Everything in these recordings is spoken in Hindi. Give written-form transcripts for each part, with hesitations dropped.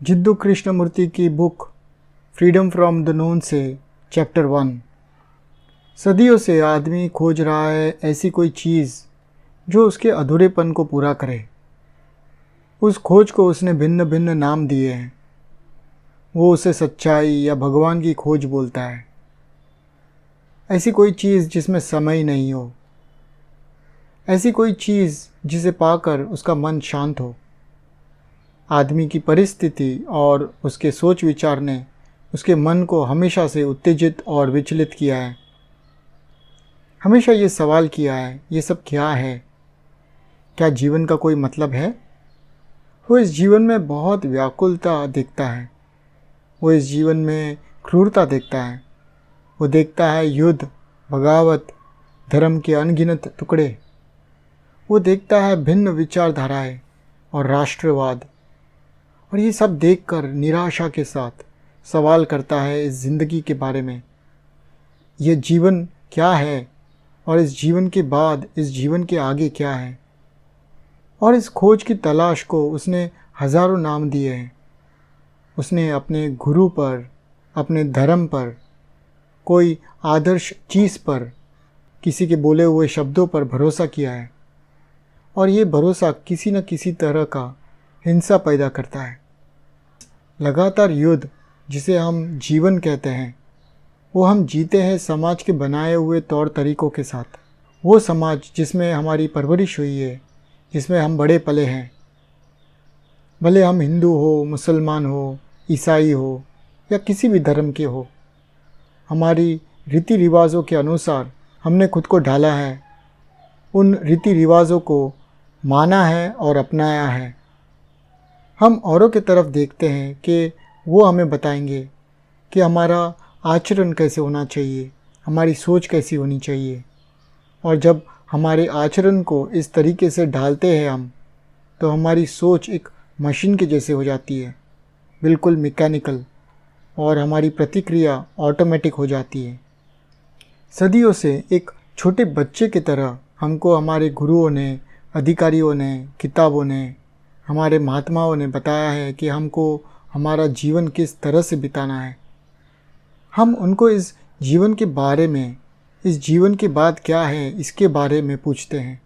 जिद्दू कृष्णमूर्ति की book freedom from the known से चैप्टर 1। सदियों से आदमी खोज रहा है ऐसी कोई चीज़ जो उसके अधूरेपन को पूरा करे। उस खोज को उसने भिन्न भिन्न नाम दिए हैं। वो उसे सच्चाई या भगवान की खोज बोलता है। ऐसी कोई चीज़ जिसमें समय नहीं हो, ऐसी कोई चीज़ जिसे पाकर उसका मन शांत हो। आदमी की परिस्थिति और उसके सोच विचार ने उसके मन को हमेशा से उत्तेजित और विचलित किया है। हमेशा ये सवाल किया है, ये सब क्या है? क्या जीवन का कोई मतलब है? वो इस जीवन में बहुत व्याकुलता देखता है। वो इस जीवन में क्रूरता देखता है। वो देखता है युद्ध, बगावत, धर्म के अनगिनत टुकड़े। वो देखता है भिन्न विचारधाराएं और राष्ट्रवाद। और ये सब देखकर निराशा के साथ सवाल करता है इस ज़िंदगी के बारे में। ये जीवन क्या है और इस जीवन के बाद, इस जीवन के आगे क्या है? और इस खोज की तलाश को उसने हज़ारों नाम दिए हैं। उसने अपने गुरु पर, अपने धर्म पर, कोई आदर्श चीज़ पर, किसी के बोले हुए शब्दों पर भरोसा किया है। और ये भरोसा किसी न किसी तरह का हिंसा पैदा करता है। लगातार युद्ध जिसे हम जीवन कहते हैं, वो हम जीते हैं समाज के बनाए हुए तौर तरीक़ों के साथ। वो समाज जिसमें हमारी परवरिश हुई है, जिसमें हम बड़े पले हैं। भले हम हिंदू हो, मुसलमान हो, ईसाई हो या किसी भी धर्म के हो, हमारी रीति रिवाज़ों के अनुसार हमने खुद को ढाला है। उन रीति रिवाज़ों को माना है और अपनाया है। हम औरों की तरफ देखते हैं कि वो हमें बताएंगे कि हमारा आचरण कैसे होना चाहिए, हमारी सोच कैसी होनी चाहिए। और जब हमारे आचरण को इस तरीके से ढालते हैं हम, तो हमारी सोच एक मशीन के जैसे हो जाती है, बिल्कुल मैकेनिकल, और हमारी प्रतिक्रिया ऑटोमेटिक हो जाती है। सदियों से एक छोटे बच्चे की तरह हमको हमारे गुरुओं ने, अधिकारियों ने, किताबों ने, हमारे महात्माओं ने बताया है कि हमको हमारा जीवन किस तरह से बिताना है। हम उनको इस जीवन के बारे में, इस जीवन के बाद क्या है, इसके बारे में पूछते हैं।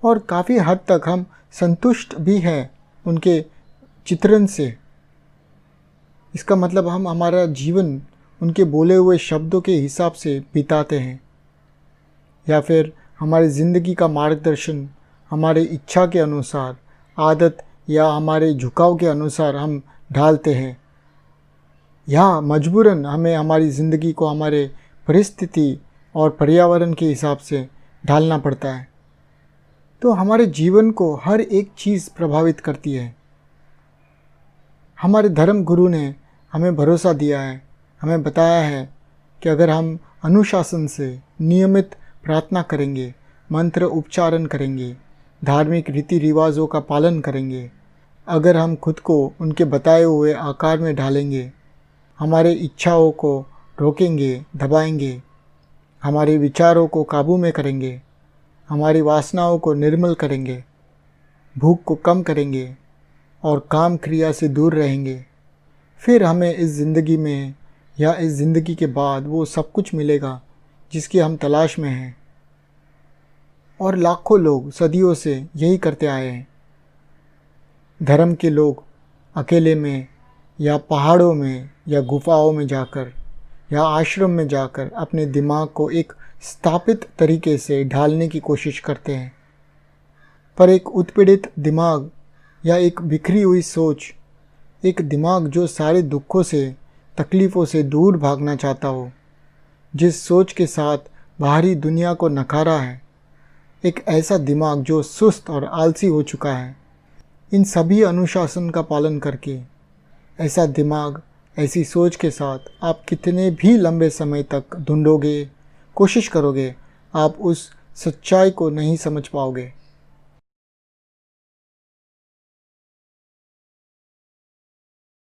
और काफ़ी हद तक हम संतुष्ट भी हैं उनके चित्रण से। इसका मतलब हम हमारा जीवन उनके बोले हुए शब्दों के हिसाब से बिताते हैं, या फिर हमारी ज़िंदगी का मार्गदर्शन हमारे इच्छा के अनुसार, आदत या हमारे झुकाव के अनुसार हम ढालते हैं। या मजबूरन हमें हमारी ज़िंदगी को हमारे परिस्थिति और पर्यावरण के हिसाब से ढालना पड़ता है। तो हमारे जीवन को हर एक चीज़ प्रभावित करती है। हमारे धर्म गुरु ने हमें भरोसा दिया है, हमें बताया है कि अगर हम अनुशासन से नियमित प्रार्थना करेंगे, मंत्र उच्चारण करेंगे, धार्मिक रीति रिवाज़ों का पालन करेंगे, अगर हम खुद को उनके बताए हुए आकार में ढालेंगे, हमारे इच्छाओं को रोकेंगे, दबाएंगे, हमारे विचारों को काबू में करेंगे, हमारी वासनाओं को निर्मल करेंगे, भूख को कम करेंगे और काम क्रिया से दूर रहेंगे, फिर हमें इस ज़िंदगी में या इस ज़िंदगी के बाद वो सब कुछ मिलेगा जिसकी हम तलाश में हैं। और लाखों लोग सदियों से यही करते आए हैं। धर्म के लोग अकेले में या पहाड़ों में या गुफाओं में जाकर या आश्रम में जाकर अपने दिमाग को एक स्थापित तरीके से ढालने की कोशिश करते हैं। पर एक उत्पीड़ित दिमाग या एक बिखरी हुई सोच, एक दिमाग जो सारे दुखों से, तकलीफ़ों से दूर भागना चाहता हो, जिस सोच के साथ बाहरी दुनिया को नकारा है, एक ऐसा दिमाग जो सुस्त और आलसी हो चुका है, इन सभी अनुशासन का पालन करके, ऐसा दिमाग, ऐसी सोच के साथ आप कितने भी लंबे समय तक ढूंढोगे, कोशिश करोगे, आप उस सच्चाई को नहीं समझ पाओगे।